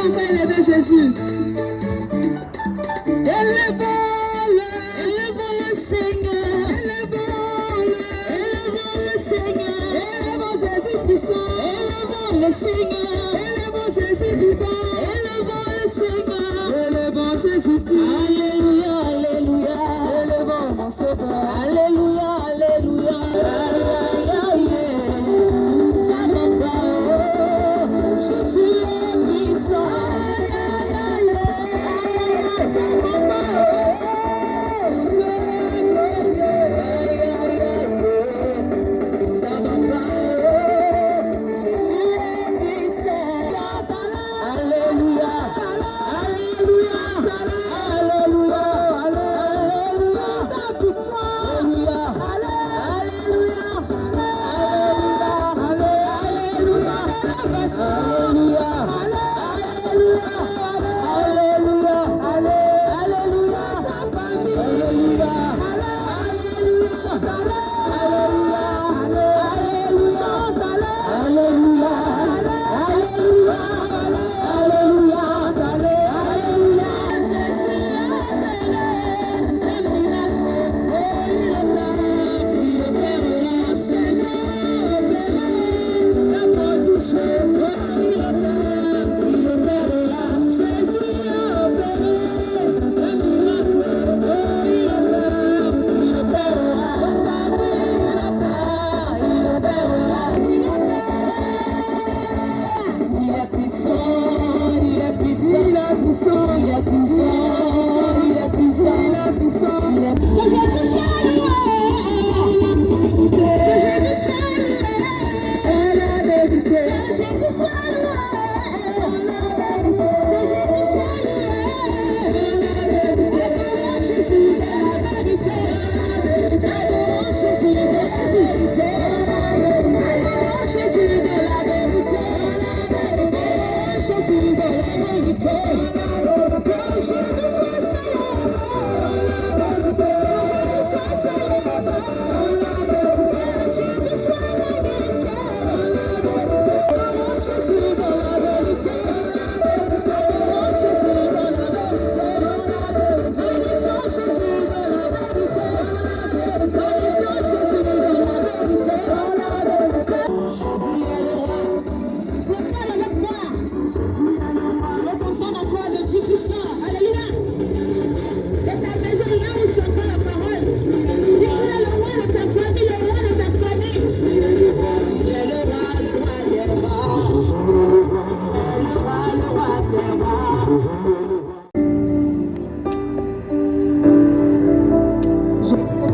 on va élever Jésus. Élevons le Seigneur. Élevons le Seigneur. Élevons Jésus puissant. Élevons le Seigneur. Élevons Jésus vivant. Élevons le Seigneur. Élevons Jésus Christ. Alléluia, alléluia. Élevons mon Sauveur. Alléluia, alléluia. Ça va pas. Jésus est puissant. Ça va pas.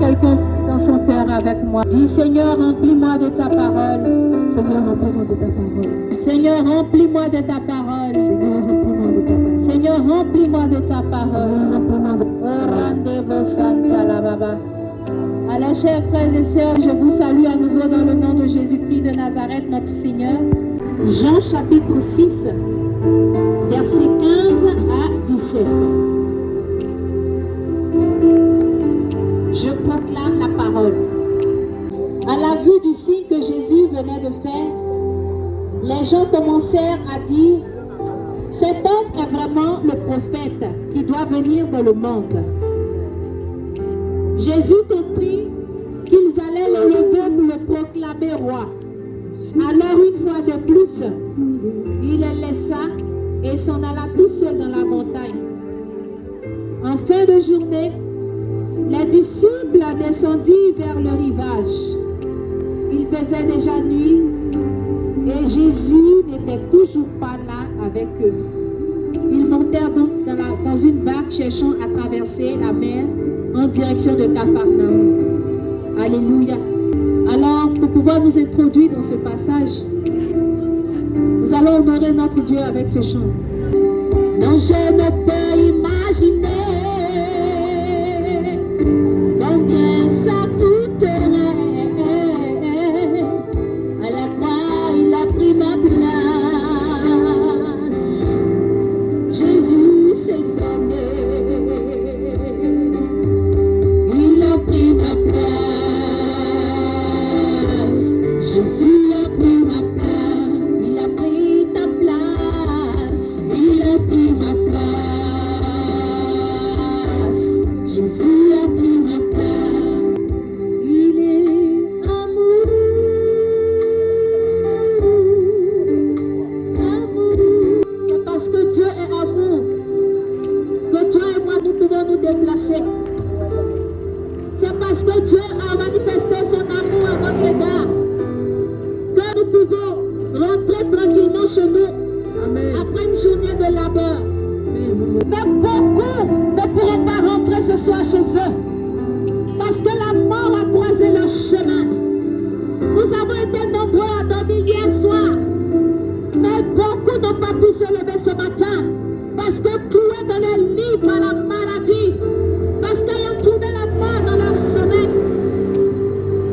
Quelqu'un dans son cœur avec moi. Dis Seigneur, remplis-moi de ta parole. Seigneur, remplis-moi de ta parole. Seigneur, remplis-moi de ta parole. Seigneur, remplis-moi de ta parole. Seigneur, remplis-moi de ta parole. Oh, rendez-vous Santa la Baba. Alors, chers frères et sœurs, je vous salue à nouveau dans le nom de Jésus-Christ de Nazareth, notre Seigneur. Jean chapitre 6, versets 15 à 17. Je proclame la parole. À la vue du signe que Jésus venait de faire, les gens commencèrent à dire: cet homme est vraiment le prophète qui doit venir dans le monde. Jésus comprit qu'ils allaient le lever pour le proclamer roi. Alors une fois de plus, il les laissa et s'en alla tout seul dans la montagne. En fin de journée, les disciples descendirent vers le rivage. Il faisait déjà nuit et Jésus n'était toujours pas là avec eux. Ils montèrent donc dans une barque cherchant à traverser la mer en direction de Capharnaüm. Alléluia. Alors, pour pouvoir nous introduire dans ce passage, nous allons honorer notre Dieu avec ce chant. Non, je ne peux imaginer combien ça coûterait. À la croix, il a pris ma place. Jésus s'est donné. Il a pris ma place. Jésus a pris ma place. Il a pris ta place. Il rentrer tranquillement chez nous. Amen. Après une journée de labeur. Amen. Mais beaucoup ne pourront pas rentrer ce soir chez eux. Parce que la mort a croisé leur chemin. Nous avons été nombreux à dormir hier soir. Mais beaucoup n'ont pas pu se lever ce matin. Parce que cloués dans les lits par la maladie. Parce qu'ils ont trouvé la mort dans leur sommeil.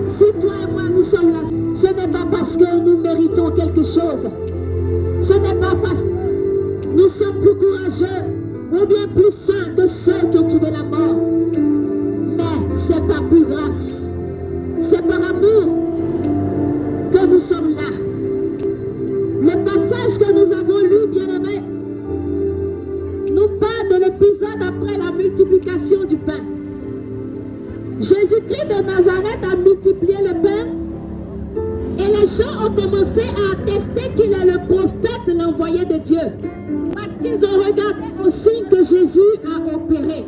Si toi et moi nous sommes là, ce n'est pas parce que nous méritons quelque chose. Ce n'est pas parce que nous sommes plus courageux ou bien plus saints que ceux qui ont trouvé la mort. Mais c'est par pure grâce. C'est par amour que nous sommes là. Le passage que nous avons lu, bien-aimés, nous parle de l'épisode après la multiplication du pain. Jésus-Christ de Nazareth a multiplié le pain et les gens ont commencé à attester qu'il est le prophète, l'envoyé de Dieu. Parce qu'ils ont regardé au signe que Jésus a opéré.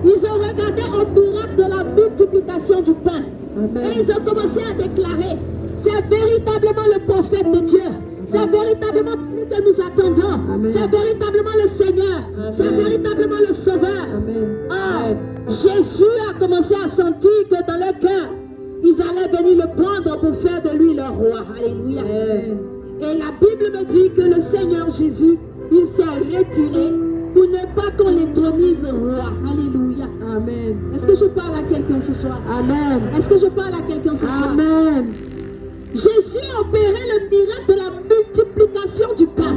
Ils ont regardé au miracle de la multiplication du pain. Amen. Et ils ont commencé à déclarer, c'est véritablement le prophète de Dieu. C'est véritablement lui que nous attendons. Amen. C'est véritablement le Seigneur. Amen. C'est véritablement le Sauveur. Amen. Or, Jésus a commencé à sentir que dans leur cœur, ils allaient venir le prendre pour faire de lui leur roi. Alléluia. Amen. Et la Bible me dit que le Seigneur Jésus, il s'est retiré pour ne pas qu'on l'étronise roi. Alléluia. Amen. Est-ce que je parle à quelqu'un ce soir? Amen. Est-ce que je parle à quelqu'un ce soir? Amen. Jésus a opéré le miracle de la multiplication du pain.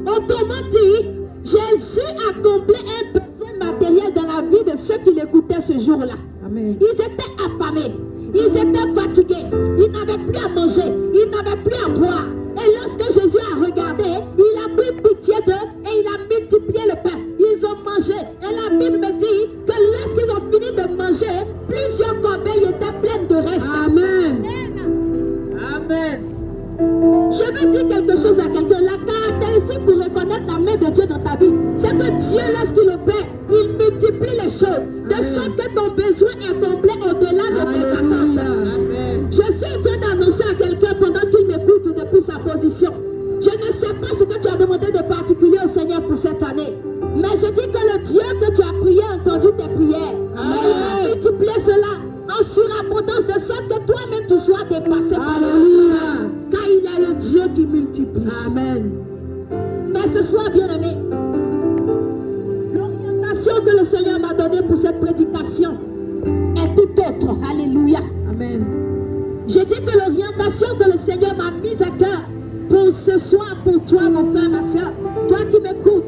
Autrement dit, Jésus accomplit un besoin matériel dans la vie de ceux qui l'écoutaient ce jour-là. Amen. Ils étaient affamés, ils étaient fatigués, ils n'avaient plus à manger, ils n'avaient plus à boire. Et lorsque Jésus a regardé, il a pris pitié d'eux et il a multiplié le pain. Ils ont mangé. Et la Bible me dit que lorsqu'ils ont fini de manger, plusieurs corbeilles étaient pleines de restes. Amen. Amen. Je veux dire quelque chose à quelqu'un. La caractéristique pour reconnaître la main de Dieu dans ta vie, c'est que Dieu, lorsqu'il opère, il multiplie les choses. De Amen. sorte que ton besoin est complet au-delà de tes Alléluia. attentes. Amen. Je suis en train d'annoncer à quelqu'un pendant qu'il m'écoute depuis sa position. Je ne sais pas ce que tu as demandé de particulier au Seigneur pour cette année. Mais je dis que le Dieu que tu as prié a entendu tes prières. Et il va multiplier cela en surabondance de sorte que toi-même tu sois dépassé par le Alléluia. car il est le Dieu qui multiplie. Amen. Mais ce soir, bien-aimé, l'orientation que le Seigneur m'a donnée pour cette prédication est tout autre. Alléluia. Amen. Je dis que l'orientation que le Seigneur m'a mise à cœur pour ce soir, pour toi, mon frère, ma soeur, toi qui m'écoutes,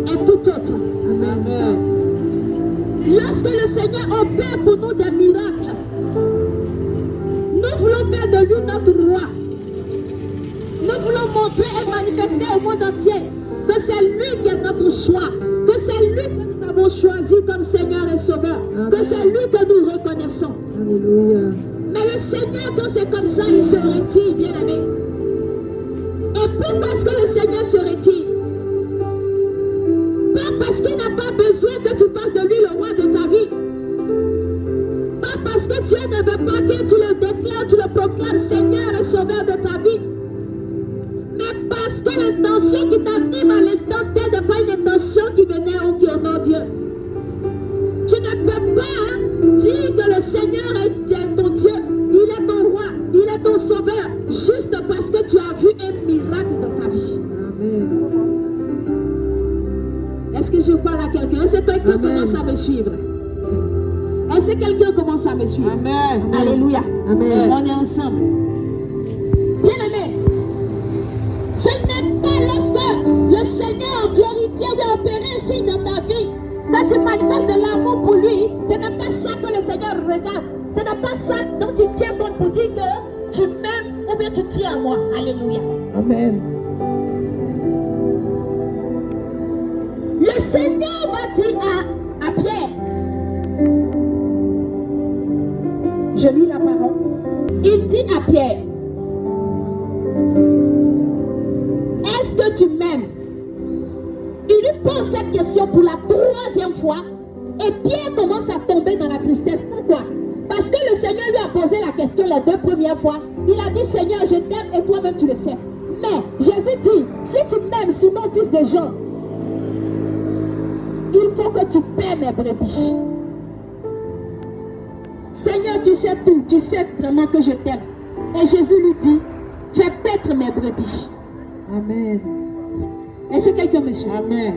est tout autre. Amen. Lorsque le Seigneur opère pour nous des miracles, nous voulons faire de lui notre roi. Nous voulons montrer et manifester au monde entier que c'est lui qui est notre choix, que c'est lui que nous avons choisi comme Seigneur et Sauveur, que c'est lui que nous reconnaissons. Alléluia. Mais le Seigneur, quand c'est comme ça, il se retire, bien-aimé. Et pourquoi est-ce que le Seigneur se retire? Pas parce qu'il n'a pas besoin que tu fasses de lui le roi de ta vie. Pas parce que Dieu ne veut pas que tu le déclares, tu le proclames Seigneur et Sauveur de ta vie. Mais parce que l'intention qui t'anime à l'instant T n'est pas une intention qui venait ou qui honore Dieu. Tu ne peux pas dire que le Seigneur est ton Dieu, il est ton roi, il est ton sauveur, juste parce que tu as vu un miracle dans ta vie. Amen. Est-ce que je parle à quelqu'un? Est-ce que quelqu'un commence à me suivre? Est-ce que quelqu'un commence à me suivre? Amen. Alléluia. Amen. On est ensemble. Bien-aimé, ce n'est pas lorsque le Seigneur glorifié ou opéré ainsi dans ta vie que tu manifestes de l'amour pour lui. Ce n'est pas ça que le Seigneur regarde. Ce n'est pas ça dont il tient compte pour dire que tu m'aimes ou bien tu tiens à moi. Alléluia. Amen. Le Seigneur va dire à Pierre, je lis la parole, il dit à Pierre, est-ce que tu m'aimes? Il lui pose cette question pour la 3e fois et Pierre commence à tomber dans la tristesse. Pourquoi? Parce que le Seigneur lui a posé la question les 2 premières fois, il a dit Seigneur, je t'aime et toi-même tu le sais. Mais Jésus dit, si tu m'aimes, Simon, fils de Jean, il faut que tu paies mes brebis. Seigneur, tu sais tout, tu sais vraiment que je t'aime. Et Jésus lui dit, fais paître mes brebis. Amen. Est-ce que quelqu'un me suit? Amen.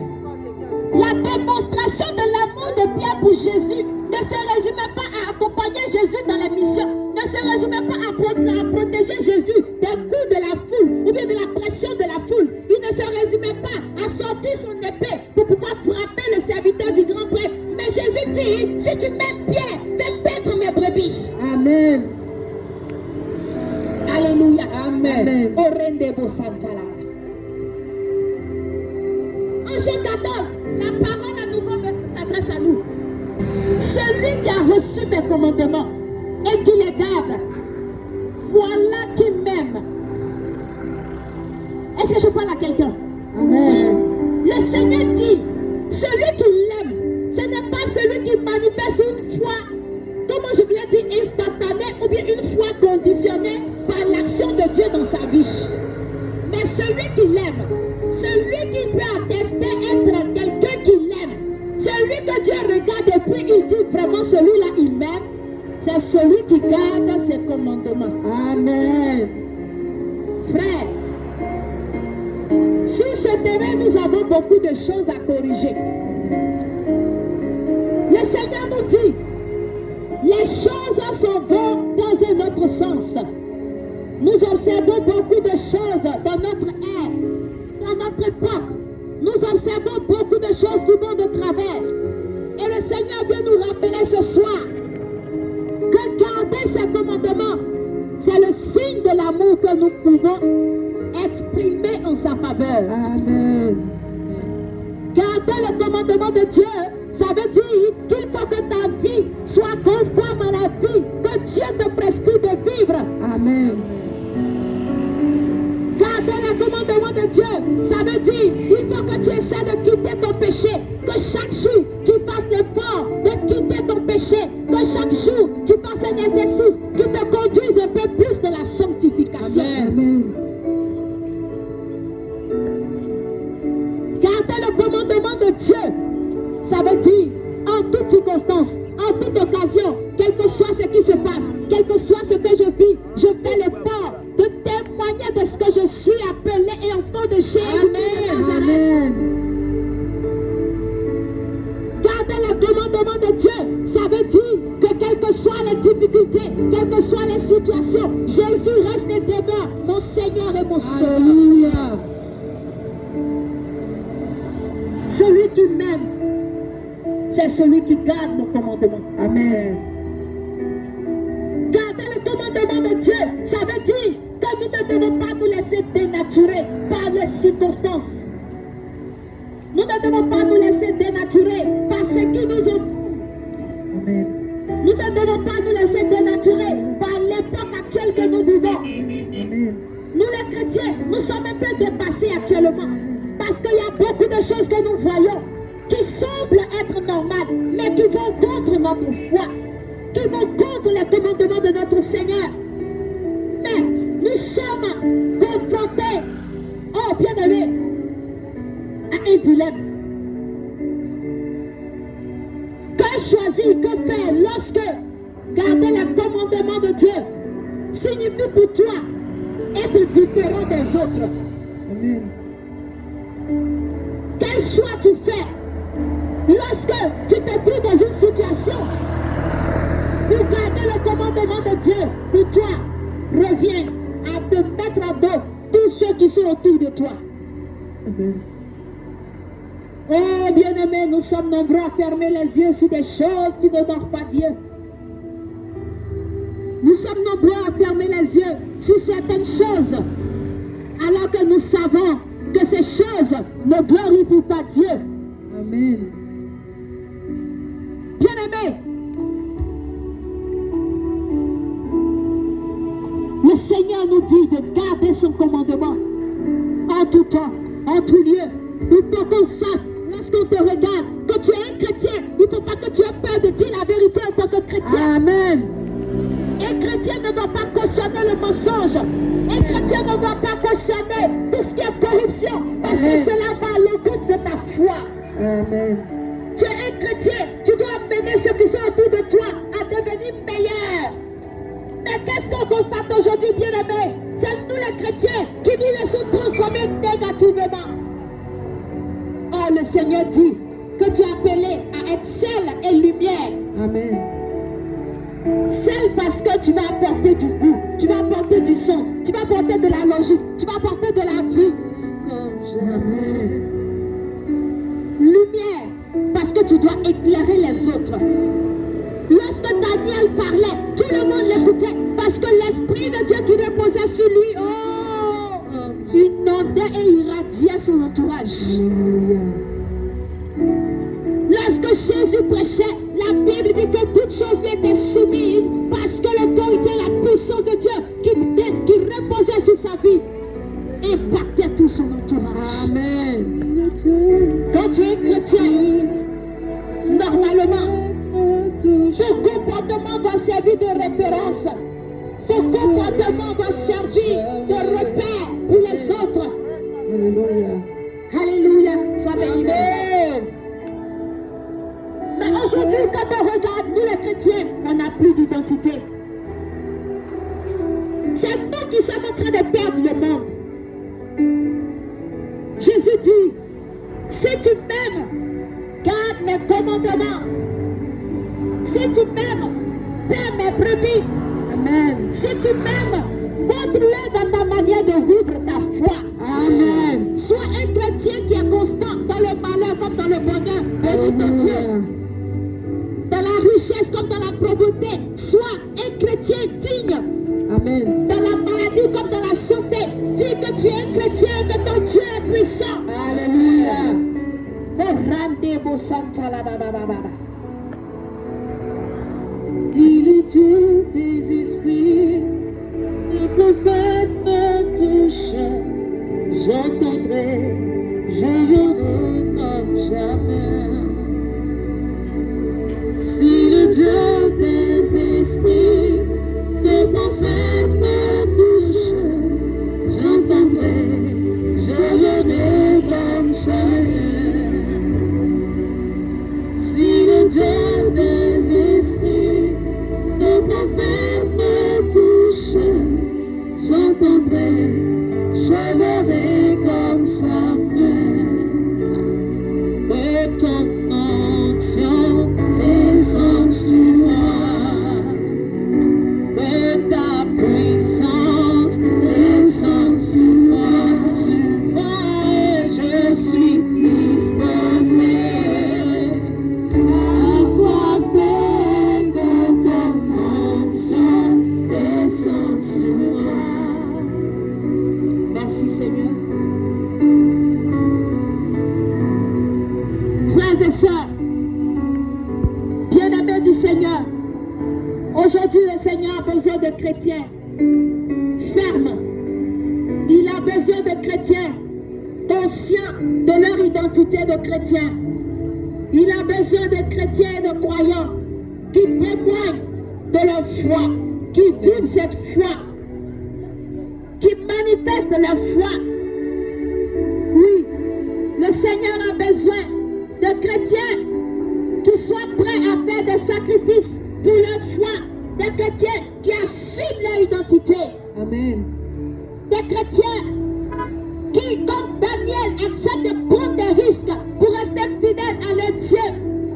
La démonstration de l'amour de Pierre pour Jésus ne se résumait pas à accompagner Jésus dans la mission, ne se résumait pas à protéger Jésus des coups de la foule ou bien de la pression de la foule. Il ne se résumait pas à sortir son épée pour pouvoir frapper le serviteur du grand prêtre. Mais Jésus dit, si tu m'aimes Pierre, fais paître mes brebis. Amen. Alléluia. Amen. Orendebo Santala. En Jean 14, la parole à nouveau s'adresse à nous. Celui qui a reçu mes commandements et qui les garde, voilà qui m'aime. Est-ce que je parle à quelqu'un? Amen. Le Seigneur dit, celui qui l'aime, ce n'est pas celui qui manifeste une foi, comment je viens dire, instantanée ou bien une foi conditionnée par l'action de Dieu dans sa vie. Mais celui qui l'aime, celui qui peut attester être quelqu'un qui l'aime, celui que Dieu regarde et puis il dit vraiment celui-là il m'aime, c'est celui qui garde ses commandements. Amen. Frère, sur ce terrain nous avons beaucoup de choses à corriger. Le Seigneur nous dit, les choses s'en vont dans un autre sens. Nous observons beaucoup de choses dans notre ère, dans notre époque. Nous observons beaucoup de choses qui vont de travers. Et le Seigneur vient nous rappeler ce soir que garder ses commandements, c'est le signe de l'amour que nous pouvons exprimer en sa faveur. Amen. Garder le commandement de Dieu, ça veut dire qu'il faut que ta vie soit conforme à la vie que Dieu te prescrit de vivre. Amen. Garder le commandement de Dieu, ça veut dire il faut que tu essaies de quitter ton péché, que chaque jour tu fasses l'effort de quitter ton péché, que chaque jour tu fasses un exercice qui te conduise un peu plus de la sanctification. Amen. Garder le commandement de Dieu, ça veut dire en toute circonstance, en toute occasion, quel que soit ce qui se passe, quel que soit ce que je vis, je fais l'effort de témoigner de ce que je suis appelé et enfant de Jésus. Amen. Garder le commandement de Dieu, ça veut dire que quelles que soient les difficultés, quelles que soient les situations, Jésus reste et demeure mon Seigneur et mon Sauveur. Alléluia. Celui qui m'aime, c'est celui qui garde nos commandements. Amen. Garder le commandement de Dieu, ça veut dire que nous ne devons pas nous laisser dénaturer par les circonstances. Nous ne devons pas nous laisser dénaturer par ce qui nous entoure. Amen. Nous ne devons pas nous laisser dénaturer par l'époque actuelle que nous vivons. Amen. Nous les chrétiens, nous sommes un peu dépassés actuellement. Parce qu'il y a beaucoup de choses que nous voyons qui semblent être normales, mais qui vont contre notre foi, qui vont contre les commandements de notre Seigneur. Mais nous sommes confrontés, oh bien-aimés, à un dilemme. Que choisir, que faire lorsque garder les commandements de Dieu signifie pour toi être différent des autres? Amen. Quel choix tu fais lorsque tu te trouves dans une situation où garder le commandement de Dieu pour toi revient à te mettre à dos tous ceux qui sont autour de toi? Amen. Oh bien-aimés, nous sommes nombreux à fermer les yeux sur des choses qui n'honorent pas Dieu. Nous sommes nombreux à fermer les yeux sur certaines choses alors que nous savons que ces choses ne glorifient pas Dieu. Amen. Bien-aimés, le Seigneur nous dit de garder son commandement en tout temps, en tout lieu. Il faut qu'on sache, lorsqu'on te regarde, que tu es un chrétien. Il ne faut pas que tu aies peur de dire la vérité en tant que chrétien. Amen. Un chrétien ne doit pas cautionner le mensonge. Un chrétien ne doit pas cautionner tout ce qui est corruption. Parce que cela va à l'encontre de ta foi. Amen. Tu es un chrétien. Tu dois amener ceux qui sont autour de toi à devenir meilleurs. Mais qu'est-ce qu'on constate aujourd'hui, bien-aimés? C'est nous les chrétiens qui nous laissons transformer négativement. Oh, le Seigneur dit que tu es appelé à être sel et lumière. Amen. Sel parce que tu vas apporter du goût, tu vas apporter du sens, tu vas apporter de la logique, tu vas apporter de la vie. Amen. Lumière parce que tu dois éclairer les autres. Lorsque Daniel parlait, tout le monde l'écoutait parce que l'Esprit de Dieu qui reposait sur lui, inondait et irradiait son entourage. Alléluia. Lorsque Jésus prêchait, la Bible dit que toutes choses lui étaient soumises parce que l'autorité et la puissance de Dieu qui reposait sur sa vie impactait tout son entourage. Amen. Quand tu es chrétien, normalement, ton comportement doit servir de référence. Ton comportement doit servir de repère pour les autres. Alléluia. Alléluia. Sois béni. Mais aujourd'hui, quand on regarde, nous les chrétiens, on n'a plus d'identité. C'est nous qui sommes en train de perdre le monde. Jésus dit, si tu m'aimes, garde mes commandements. Si tu m'aimes, paie mes brebis. Amen. Si tu m'aimes, montre-le dans ta manière de vivre ta foi. Amen. Sois un chrétien qui est constant dans le malheur comme dans le bonheur. Bénis ton Dieu. Dans la richesse comme dans la pauvreté. Sois un chrétien digne. Amen. Dans la maladie comme dans la santé. Dis que tu es un chrétien et que ton Dieu est puissant. Alléluia. Dis-le Dieu des esprits, les prophètes me touchent. J'entendrai, je verrai comme jamais. Si le Dieu des esprits, les prophètes me touchent, j'entendrai, je verrai comme jamais. Si le Dieu des esprits, les prophètes me touchent, j'entendrai, je verrai comme jamais. Et ton onction descend sur moi, et ta puissance descend sur moi, et je suis disposé. Merci Seigneur. Frères et sœurs, bien-aimés du Seigneur, aujourd'hui le Seigneur a besoin de chrétiens fermes. Il a besoin de chrétiens conscients de leur identité de chrétiens. Il a besoin de chrétiens et de croyants qui témoignent de leur foi, qui vivent cette foi, qui manifestent leur foi. Oui, le Seigneur a besoin de chrétiens qui soient prêts à faire des sacrifices pour leur foi, des chrétiens qui assument leur identité, Amen. des chrétiens qui, comme Daniel, acceptent de prendre des risques pour rester fidèles à leur Dieu.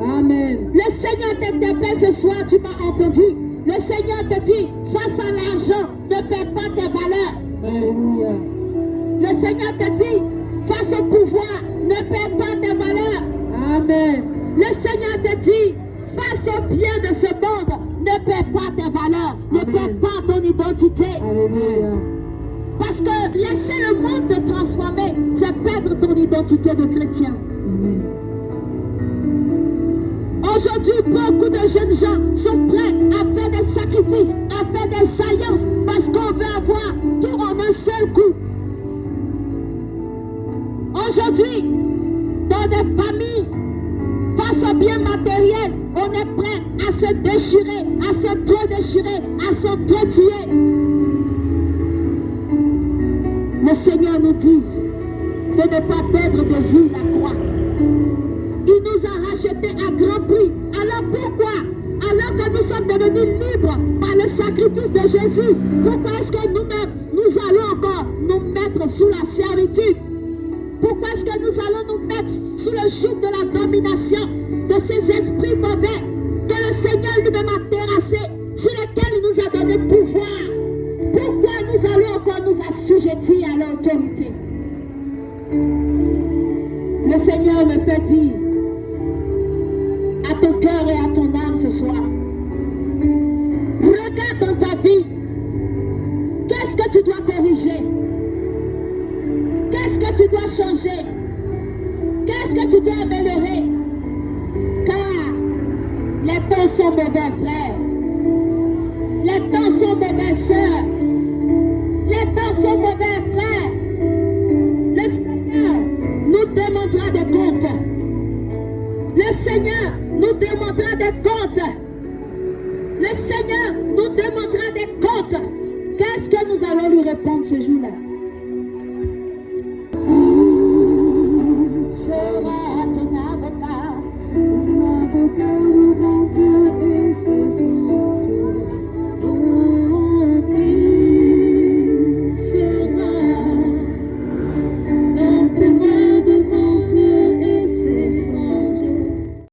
Amen. Le Seigneur t'interpelle ce soir, tu m'as entendu. Le Seigneur te dit, face à l'argent, ne perds pas tes valeurs. Alléluia. Le Seigneur te dit, face au pouvoir, ne perds pas tes valeurs. Amen. Le Seigneur te dit, face au bien de ce monde, ne perds pas tes valeurs, ne Amen. perds pas ton identité. Alléluia. Parce que laisser le monde te transformer, c'est perdre ton identité de chrétien. Amen. Aujourd'hui, beaucoup de jeunes gens sont prêts à faire des sacrifices, à faire des alliances, parce qu'on veut avoir tout en un seul coup. Aujourd'hui, dans des familles, face au bien matériel, on est prêt à se déchirer, à se trop déchirer, à s'entretuer. Le Seigneur nous dit de ne pas perdre de vue la croix. Il nous a rachetés à grand prix. Alors pourquoi, alors que nous sommes devenus libres par le sacrifice de Jésus, pourquoi est-ce que nous-mêmes, nous allons encore nous mettre sous la servitude? Pourquoi est-ce que nous allons nous mettre sous le joug de la domination de ces esprits mauvais que le Seigneur lui-même a terrassés, sur lesquels il nous a donné pouvoir? Pourquoi nous allons encore nous assujettir à l'autorité? Le Seigneur me fait dire à ton cœur et à ton âme ce soir, regarde dans ta vie, qu'est-ce que tu dois corriger? Qu'est-ce que tu dois changer? Qu'est-ce que tu dois améliorer? Car les temps sont mauvais, frères. Les temps sont mauvais, sœurs.